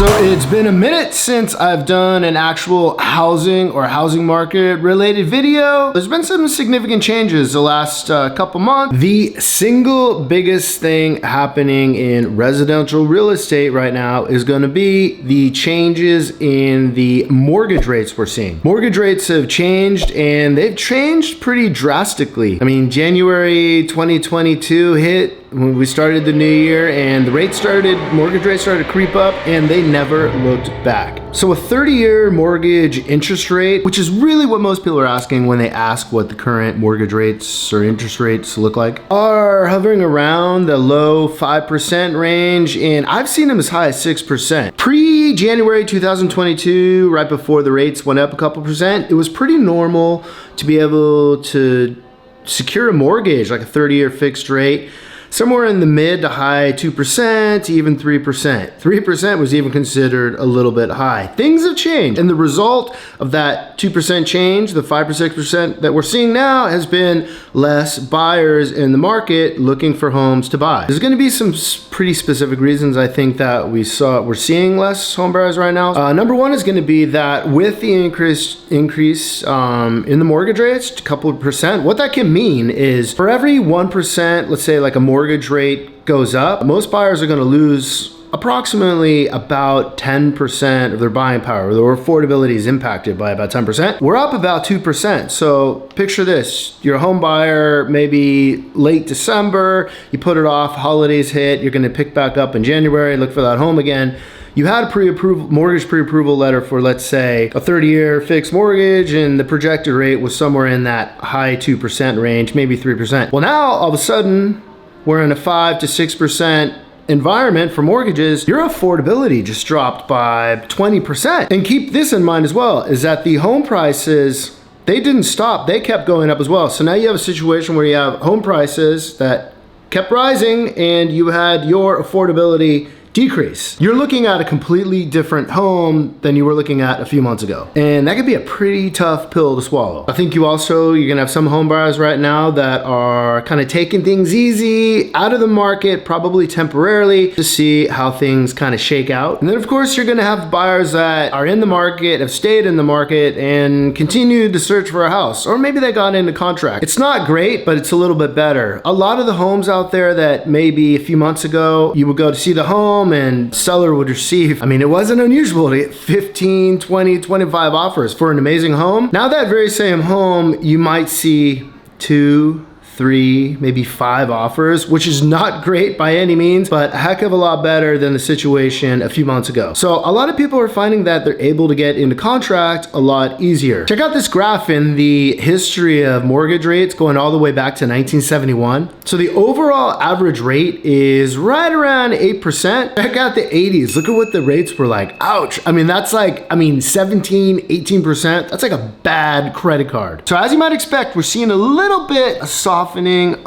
So it's been a minute since I've done an actual housing or housing market related video. There's been some significant changes the last couple months. The single biggest thing happening in residential real estate right now is going to be the changes in the mortgage rates we're seeing. Mortgage rates have changed, and they've changed pretty drastically. I mean, January 2022 hit when we started the new year, and mortgage rates started to creep up, and they never looked back. So a 30-year mortgage interest rate, which is really what most people are asking when they ask what the current mortgage rates or interest rates look like, are hovering around the low 5% range, and I've seen them as high as 6%. Pre-January 2022, right before the rates went up a couple percent, it was pretty normal to be able to secure a mortgage, like a 30-year fixed rate, somewhere in the mid to high 2%, even 3%. 3% was even considered a little bit high. Things have changed, and the result of that 2% change, the 5 or 6% that we're seeing now, has been less buyers in the market looking for homes to buy. There's going to be some pretty specific reasons I think that we're seeing less home buyers right now. Number one is going to be that with the increase in the mortgage rates, a couple of percent, what that can mean is for every 1%, let's say like a mortgage rate goes up, most buyers are going to lose approximately about 10% of their buying power. Their affordability is impacted by about 10%. We're up about 2%. So picture this, you're a home buyer, maybe late December, you put it off, holidays hit, you're going to pick back up in January, look for that home again. You had a mortgage pre-approval letter for, let's say, a 30-year fixed mortgage, and the projected rate was somewhere in that high 2% range, maybe 3%. Well, now all of a sudden, we're in a 5 to 6% environment for mortgages. Your affordability just dropped by 20%. And keep this in mind as well, is that the home prices, they didn't stop. They kept going up as well. So now you have a situation where you have home prices that kept rising, and you had your affordability decrease. You're looking at a completely different home than you were looking at a few months ago. And that could be a pretty tough pill to swallow. I think you're gonna have some home buyers right now that are kind of taking things easy out of the market, probably temporarily, to see how things kind of shake out. And then of course, you're gonna have buyers that are in the market, have stayed in the market, and continue to search for a house. Or maybe they got into contract. It's not great, but it's a little bit better. A lot of the homes out there that maybe a few months ago, you would go to see the home, and seller would receive, I mean, it wasn't unusual to get 15, 20, 25 offers for an amazing home. Now that very same home, you might see 2, 3, maybe 5 offers, which is not great by any means, but a heck of a lot better than the situation a few months ago. So a lot of people are finding that they're able to get into contract a lot easier. Check out this graph in the history of mortgage rates going all the way back to 1971. So the overall average rate is right around 8%. Check out the 80s. Look at what the rates were like. Ouch. I mean, that's like, 17, 18%. That's like a bad credit card. So as you might expect, we're seeing a little bit of softening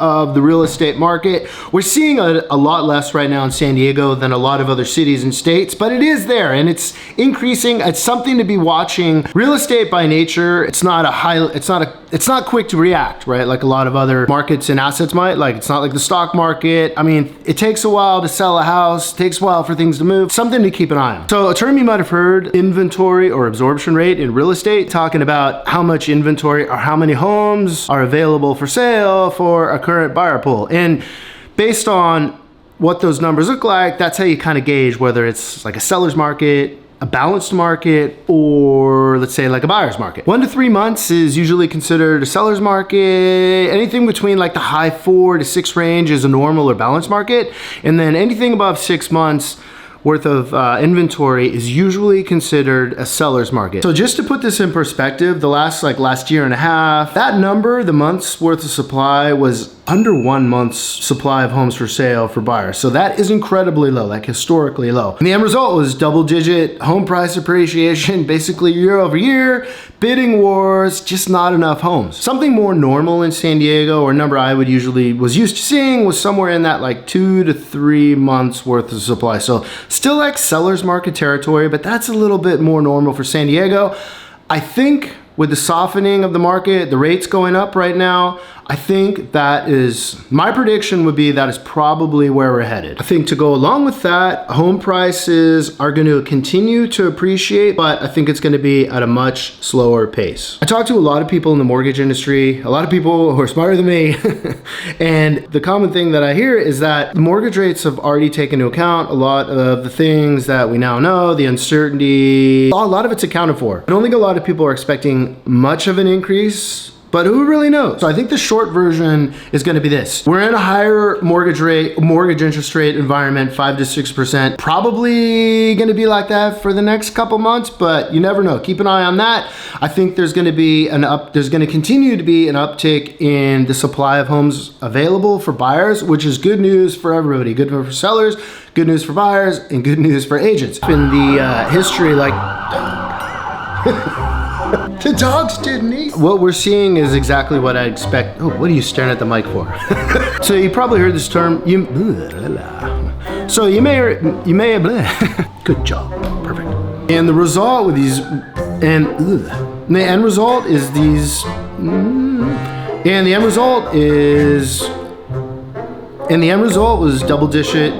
of the real estate market. We're seeing a lot less right now in San Diego than a lot of other cities and states, but it is there and it's increasing. It's something to be watching. Real estate by nature, it's not quick to react, right? Like a lot of other markets and assets might. Like it's not like the stock market. I mean, it takes a while to sell a house, it takes a while for things to move. Something to keep an eye on. So a term you might have heard, inventory or absorption rate in real estate, talking about how much inventory or how many homes are available for sale for a current buyer pool. And based on what those numbers look like, that's how you kind of gauge whether it's like a seller's market, a balanced market, or let's say like a buyer's market. 1 to 3 months is usually considered a seller's market. Anything between like the high 4 to 6 range is a normal or balanced market. And then anything above 6 months worth of inventory is usually considered a seller's market. So just to put this in perspective, the last year and a half, that number, the month's worth of supply, was under 1 month's supply of homes for sale for buyers. So that is incredibly low, like historically low. And the end result was double-digit home price appreciation, basically year over year, bidding wars, just not enough homes. Something more normal in San Diego, or a number I was used to seeing, was somewhere in that like 2 to 3 months worth of supply. So still like seller's market territory, but that's a little bit more normal for San Diego. I think with the softening of the market, the rates going up right now, I think that is, my prediction would be that is probably where we're headed. I think to go along with that, home prices are going to continue to appreciate, but I think it's going to be at a much slower pace. I talked to a lot of people in the mortgage industry, a lot of people who are smarter than me, and the common thing that I hear is that the mortgage rates have already taken into account a lot of the things that we now know, the uncertainty, a lot of it's accounted for. I don't think a lot of people are expecting much of an increase, but who really knows? So I think the short version is going to be this. We're in a higher mortgage interest rate environment, 5 to 6%. Probably going to be like that for the next couple months, but you never know. Keep an eye on that. I think there's going to continue to be an uptick in the supply of homes available for buyers, which is good news for everybody. Good news for sellers, good news for buyers, and good news for agents. In the history, like the dogs didn't eat. What we're seeing is exactly what I expect. Oh, what are you staring at the mic for? So you probably heard this term. So you may have. Good job. Perfect. And the result with these, and the end result is these, and the end result was double digit.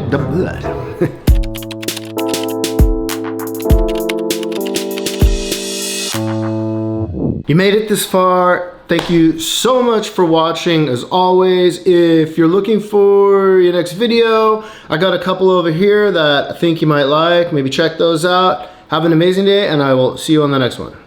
You made it this far. Thank you so much for watching. As always, if you're looking for your next video, I got a couple over here that I think you might like. Maybe check those out. Have an amazing day, and I will see you on the next one.